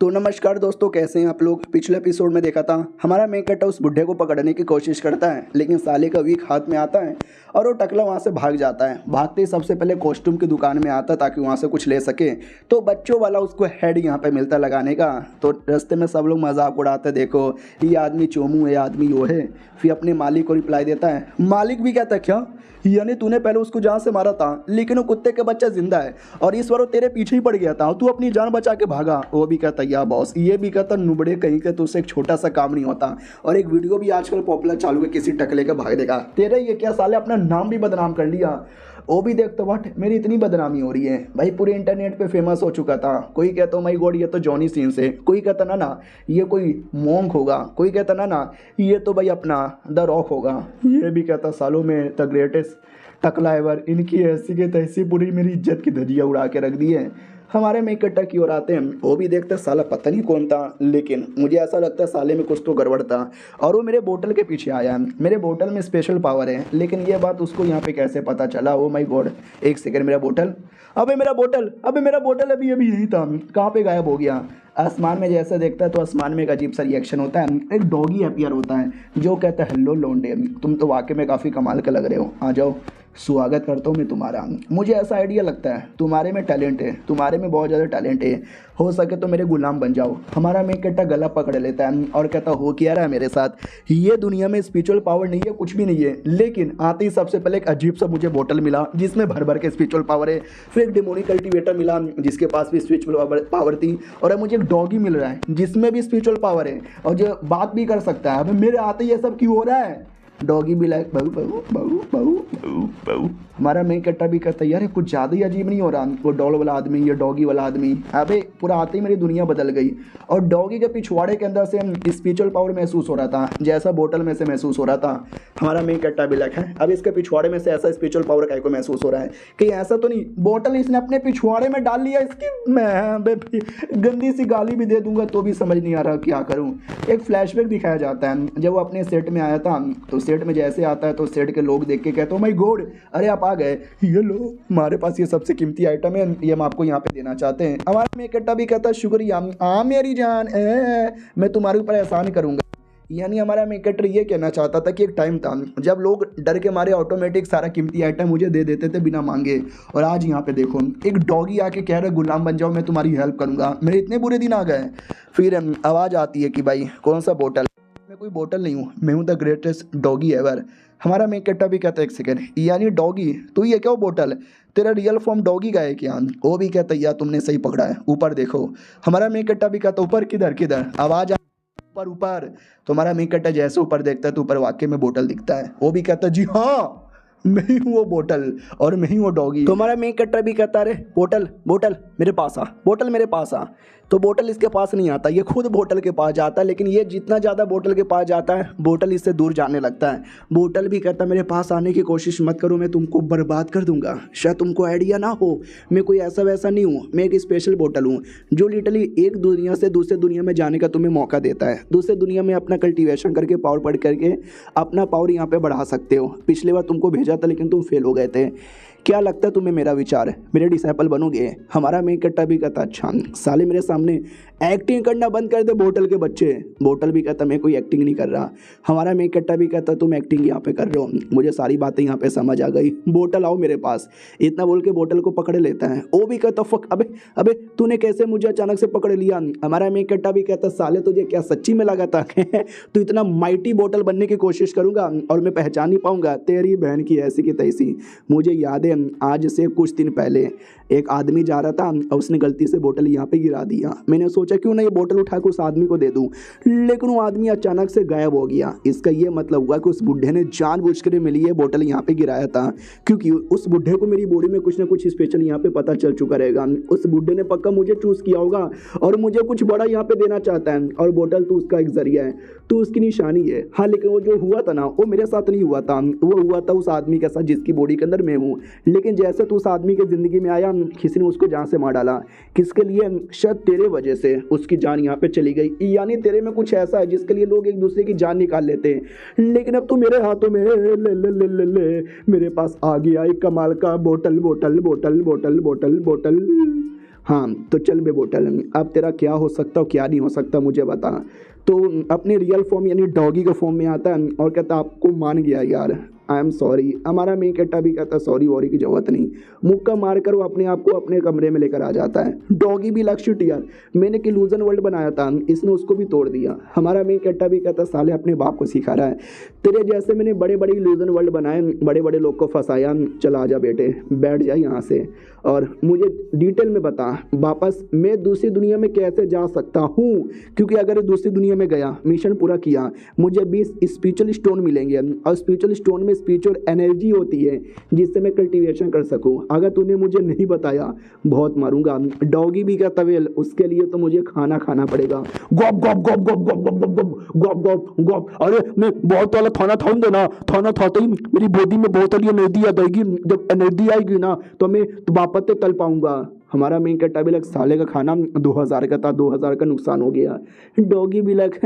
तो नमस्कार दोस्तों, कैसे हैं आप लोग। पिछले एपिसोड में देखा था हमारा मेन कट्टा उस बुढ़े को पकड़ने की कोशिश करता है, लेकिन साले का वीक हाथ में आता है और वो टकला वहाँ से भाग जाता है। भागते ही सबसे पहले कॉस्ट्यूम की दुकान में आता ताकि वहाँ से कुछ ले सके। तो बच्चों वाला उसको हेड यहाँ पे मिलता लगाने का। तो रास्ते में सब लोग मजाक उड़ाते, देखो ये आदमी चोमू है, ये आदमी वो है। फिर अपने मालिक को रिप्लाई देता है। मालिक भी कहता है क्या, यानी तूने पहले उसको जान से मारा था, लेकिन वो कुत्ते का बच्चा जिंदा है और इस बार वो तेरे पीछे ही पड़ गया था, तू अपनी जान बचा के भागा। वो भी कहता या बॉस, ये भी कहता नुबड़े कहीं के, तुझसे एक छोटा सा काम नहीं होता। और एक वीडियो भी आजकल पॉपुलर चालू है किसी टकले के भागने का। तेरे ये क्या साले अपना नाम भी बदनाम कर लिया। वो भी देखता व्हाट, मेरी इतनी बदनामी हो रही है भाई, पूरे इंटरनेट पे फेमस हो चुका था। कोई कहता माय गॉड ये तो जॉनी सीन्स है, कोई कहता ना ना ये कोई मोंक होगा, कोई कहता ना ना ये तो भाई अपना द रॉक होगा, ये भी कहता सालों में द ग्रेटेस्ट टकला एवर। इनकी ऐसी के तैसी पूरी मेरी इज्जत की धजिया उड़ा के रख दी है। हमारे में इकट्ठा की ओर आते हैं, वो भी देखते साला पता नहीं कौन था, लेकिन मुझे ऐसा लगता है साले में कुछ तो गड़बड़ था और वो मेरे बोतल के पीछे आया। मेरे बोतल में स्पेशल पावर है, लेकिन ये बात उसको यहाँ पे कैसे पता चला। ओ माय गॉड, एक सेकंड, मेरा बोतल, अबे मेरा बोतल, अबे मेरा बोतल अभी अभी यही था, कहाँ पे गायब हो गया। आसमान में जैसे देखता है तो आसमान में एक अजीब सा रिएक्शन होता है। एक डॉगी अपीयर होता है जो कहता है हेलो लोंडे, तुम तो वाकई में काफ़ी कमाल के लग रहे हो, आ जाओ स्वागत करता हूँ मैं तुम्हारा। मुझे ऐसा आइडिया लगता है तुम्हारे में टैलेंट है, तुम्हारे में बहुत ज़्यादा टैलेंट है, हो सके तो मेरे गुलाम बन जाओ। हमारा में कट्टा गला पकड़ लेता है और कहता हो क्या रहा है मेरे साथ, ये दुनिया में स्पिरिचुअल पावर नहीं है, कुछ भी नहीं है, लेकिन आते ही सबसे पहले एक अजीब सा मुझे बोतल मिला जिसमें भर भर के स्पिरिचुअल पावर है। फिर एक डेमोनिक कल्टीवेटर मिला जिसके पास भी स्पिरिचुअल पावर थी, और अब मुझे एक डॉगी मिल रहा है जिसमें भी स्पिरिचुअल पावर है और जो बात भी कर सकता है। अब मेरे आते ही ये सब क्यों हो रहा है। डॉगी भी लाइक बहू बहू बहू बहू बहू बहू। हमारा मेन कट्टा भी कहता है यार कुछ ज़्यादा ही अजीब नहीं हो रहा, वो डॉल वाला आदमी, ये डॉगी वाला आदमी, अबे पूरा आते ही मेरी दुनिया बदल गई। और डॉगी के पिछवाड़े के अंदर से स्पिरिचुअल पावर महसूस हो रहा था जैसा बोतल में से महसूस हो रहा था। हमारा मेन कट्टा भी लाइक है अब इसके पिछवाड़े में से ऐसा स्पिरिचुअल पावर काय को महसूस हो रहा है कि ऐसा तो नहीं बोतल इसने अपने पिछवाड़े में डाल लिया इसकी। मैं गंदी सी गाली भी दे दूंगा तो भी समझ नहीं आ रहा क्या करूँ। एक फ्लैशबैक दिखाया जाता है जब वो अपने सेट में आया था, तो सेट में जैसे आता है तो सेट के लोग देख के कहते हो माय गॉड, अरे आप आ गए, ये लो हमारे पास ये सबसे कीमती आइटम है, ये हम आपको यहाँ पे देना चाहते हैं। हमारा में कट्टा भी कहता है शुक्रिया मेरी जान, मैं तुम्हारे ऊपर एहसान करूँगा। यानी हमारा मेकटर ये कहना चाहता था कि एक टाइम था जब लोग डर के मारे ऑटोमेटिक सारा कीमती आइटम मुझे दे देते थे बिना मांगे, और आज यहाँ पे देखो एक डॉगी आके कह रहा गुलाम बन जाओ, मैं तुम्हारी हेल्प करूँगा। मेरे इतने बुरे दिन आ गए। फिर आवाज़ आती है कि भाई कौन सा बोतल, मैं कोई बोतल नहीं हूँ, मैं हूँ द ग्रेटेस्ट डॉगी एवर। हमारा मेक कट्टा भी कहता है एक सेकेंड, यानी डॉगी तू ये क्या बोतल, तेरा रियल फॉर्म डॉगी का है क्या। वो भी कहता है यार तुमने सही पकड़ा है, ऊपर देखो। हमारा मेक कट्टा भी कहता ऊपर किधर किधर, आवाज़ ऊपर ऊपर। तो हमारा मेक कट्टा जैसे ऊपर देखता है तो ऊपर वाकई में बोतल दिखता है। वो भी कहता है जी हाँ मैं ही हूँ वो बोतल और मैं ही वो डॉगी। तो हमारा मेक कट्टा भी कहता है बोतल बोतल मेरे पास आ, बोतल मेरे पास आ। तो बोतल इसके पास नहीं आता, ये खुद बोतल के पास जाता है, लेकिन ये जितना ज़्यादा बोतल के पास जाता है बोतल इससे दूर जाने लगता है। बोतल भी कहता है मेरे पास आने की कोशिश मत करो, मैं तुमको बर्बाद कर दूंगा। शायद तुमको आइडिया ना हो, मैं कोई ऐसा वैसा नहीं हूँ, मैं एक स्पेशल बोतल हूँ जो लिटरली एक दुनिया से दूसरे दुनिया में जाने का तुम्हें मौका देता है। दूसरे दुनिया में अपना कल्टीवेशन करके पावर पढ़ करके अपना पावर यहाँ पर बढ़ा सकते हो। पिछली बार तुमको भेजा था लेकिन तुम फेल हो गए थे। क्या लगता है तुम्हें मेरा विचार, मेरे डिसाइपल बनोगे। हमारा मेक कट्टा भी कहता अच्छा साले मेरे सामने एक्टिंग करना बंद कर दे बोतल के बच्चे। बोतल भी कहता मैं कोई एक्टिंग नहीं कर रहा। हमारा मेक कट्टा भी कहता तुम एक्टिंग यहाँ पे कर रहे हो, मुझे सारी बातें यहाँ पे समझ आ गई, बोतल आओ मेरे पास। इतना बोल के बोतल को पकड़ लेता है। वो भी कहता फक, अबे अबे तूने कैसे मुझे अचानक से पकड़ लिया। हमारा मेक कट्टा भी कहता साले तुझे क्या सच्ची में लगा था तू इतना माइटी बोतल बनने की कोशिश करूंगा और मैं पहचान नहीं पाऊंगा तेरी बहन की ऐसी की तैसी। मुझे याद है आज से कुछ दिन पहले एक आदमी जा रहा था और उसने गलती से बोतल यहाँ पे गिरा दिया। मैंने सोचा क्यों ना ये बोतल उठा के उस आदमी को दे दूं, लेकिन वो आदमी अचानक से गायब हो गया। इसका ये मतलब हुआ कि उस बुढ़े ने जानबूझकर मेरे लिए बोतल यहाँ पे गिराया था, क्योंकि उस बुढ़े को मेरी बॉडी में कुछ ना कुछ स्पेशल यहाँ पे पता चल चुका रहेगा। उस बुढ़े ने पक्का मुझे चूज किया होगा और मुझे कुछ बड़ा यहाँ पे देना चाहता है, और बोतल तो उसका एक जरिया है, तो उसकी निशानी है। हाँ लेकिन वो जो हुआ था ना वो मेरे साथ नहीं हुआ था, वो हुआ था उस आदमी के साथ जिसकी बॉडी के अंदर मैं हूँ। लेकिन जैसे तो उस आदमी के ज़िंदगी में आया किसी ने उसको जान से मार डाला। किसके लिए, शायद तेरे वजह से उसकी जान यहाँ पे चली गई। यानी तेरे में कुछ ऐसा है जिसके लिए लोग एक दूसरे की जान निकाल लेते हैं, लेकिन अब तू मेरे हाथों में ले ले ले ले ले मेरे पास आ गया एक कमाल का बोतल बोतल बोतल बोतल बोतल बोतल। हाँ तो चल बे बोतल, अब तेरा क्या हो सकता और क्या नहीं हो सकता मुझे बता। तो अपने रियल फॉर्म यानी डॉगी के फॉर्म में आता है और कहता आपको मान गया यार, आई एम सॉरी। हमारा मेन कैरेक्टर भी कहता सॉरी वॉरी की जरूरत नहीं, मुक्का मार कर वो अपने आप को अपने कमरे में लेकर आ जाता है। डॉगी भी लक्ष्य यार, मैंने एक इल्यूजन वर्ल्ड बनाया था, इसने उसको भी तोड़ दिया। हमारा मेन कैरेक्टर भी कहता साले अपने बाप को सिखा रहा है, तेरे जैसे मैंने बड़े बड़े इल्यूजन वर्ल्ड बनाए, बड़े बड़े लोग को फंसाया, चला जा बेटे बैठ जा यहाँ से और मुझे डिटेल में बता वापस मैं दूसरी दुनिया में कैसे जा सकता हूँ, क्योंकि अगर दूसरी दुनिया में गया मिशन पूरा किया मुझे 20 स्पिरिचुअल स्टोन मिलेंगे और स्पिरिचुअल स्टोन में स्पिरिचुअल एनर्जी होती है जिससे मैं कल्टीवेशन कर सकूं। अगर तूने मुझे नहीं बताया बहुत मारूंगा। डॉगी भी कहता वेल उसके लिए तो मुझे खाना खाना पड़ेगा। गॉप गॉप गॉप गॉप गॉप गॉप गॉप गॉप गॉप गॉप गॉप। अरे मैं बहुत वाला खाना खाऊं देना, खाना खाते ही मेरी बॉडी में बहुत वाली एनर्जी आ जाएगी, जब एनर्जी आएगी ना तो मैं वापस से तल पाऊंगा। हमारा मेन कैरेक्टर भी लग साले का खाना 2000 का था, 2000 का नुकसान हो गया। डॉगी भी लग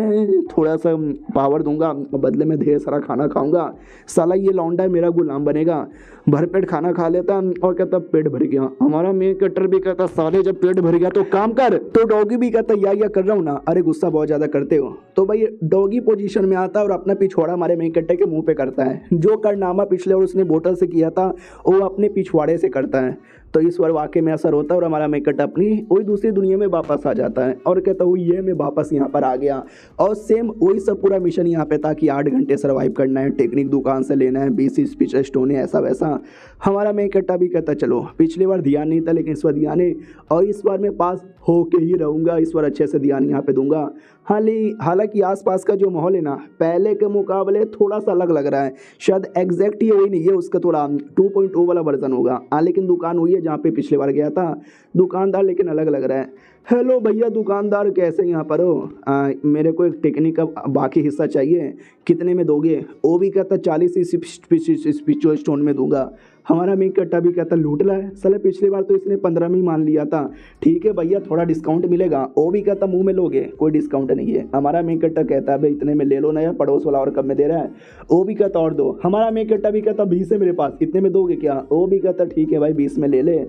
थोड़ा सा पावर दूंगा बदले में ढेर सारा खाना खाऊंगा, साला ये लौंडा मेरा गुलाम बनेगा। भरपेट खाना खा लेता और कहता पेट भर गया। हमारा मेन कैरेक्टर भी कहता साले जब पेट भर गया तो काम कर। तो डॉगी भी कहता या कर रहा हूँ ना, अरे गुस्सा बहुत ज़्यादा करते हो। तो भाई डॉगी पोजीशन में आता है और अपना पिछवाड़ा हमारे मेन कैरेक्टर के मुंह पे करता है। जो कारनामा पिछले और उसने बोतल से किया था वो अपने पिछवाड़े से करता है, तो इस बार वाकई में असर होता है और हमारा मेकअप अपनी वही दूसरी दुनिया में वापस आ जाता है और कहता हूँ ये मैं वापस यहाँ पर आ गया। और सेम वही सब पूरा मिशन यहाँ पे था कि 8 घंटे सर्वाइव करना है, टेक्निक दुकान से लेना है, 20 स्पीच स्टोन है, ऐसा वैसा। हमारा मेकअप भी कहता चलो पिछली बार ध्यान नहीं था लेकिन इस बार ध्यान है और इस बार मैं पास होके ही रहूँगा, इस बार अच्छे से ध्यान यहाँ पे दूंगा। हालांकि आसपास का जो माहौल है ना पहले के मुकाबले थोड़ा सा अलग लग रहा है, शायद एग्जैक्ट ये वही नहीं है, उसका थोड़ा 2.0 वाला वर्जन होगा। लेकिन दुकान वही है जहाँ पे पिछले बार गया था, दुकानदार लेकिन अलग लग रहा है। हेलो भैया दुकानदार कैसे यहाँ पर हो, मेरे को एक टेक्निक का बाकी हिस्सा चाहिए, कितने में दोगे? वो भी कहता 40 स्पिरिचुअल स्टोन में दूंगा। हमारा मेन कट्टा भी कहता लूट ला है साले, पिछली बार तो इसने 15 में ही मान लिया था, ठीक है भैया थोड़ा डिस्काउंट मिलेगा। वो भी कहता मुंह में लोगे कोई डिस्काउंट नहीं है। हमारा मेन कट्टा कहता है भाई इतने में ले लो ना यार, पड़ोस वाला और कम में दे रहा है। वो भी कहता और दो। हमारा मेन कट्टा भी कहता 20 है मेरे पास, इतने में दोगे क्या? वो भी कहता ठीक है भाई 20 में ले ले।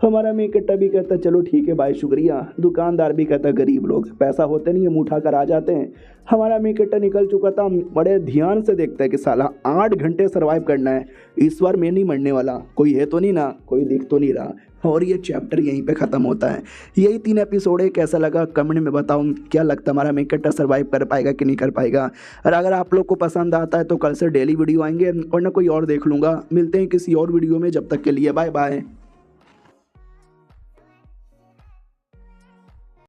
हमारा मेन कट्टा भी कहता चलो ठीक है भाई शुक्रिया। दुकानदार भी कहता गरीब लोग पैसा होते नहीं है मुँह उठा कर आ जाते हैं। हमारा मेन कट्टा निकल चुका था, बड़े ध्यान से देखता है कि साला 8 घंटे सर्वाइव करना है, इस बार मैं नहीं मरने वाला, कोई है तो नहीं ना, कोई दिख तो नहीं रहा। और ये चैप्टर यहीं पे ख़त्म होता है। यही 3 एपिसोड है, कैसा लगा कमेंट में बताओ। क्या लगता है हमारा मेन कैरेक्टर सर्वाइव कर पाएगा कि नहीं कर पाएगा? और अगर आप लोग को पसंद आता है तो कल से डेली वीडियो आएंगे और ना कोई और देख लूँगा। मिलते हैं किसी और वीडियो में, जब तक के लिए बाय बाय।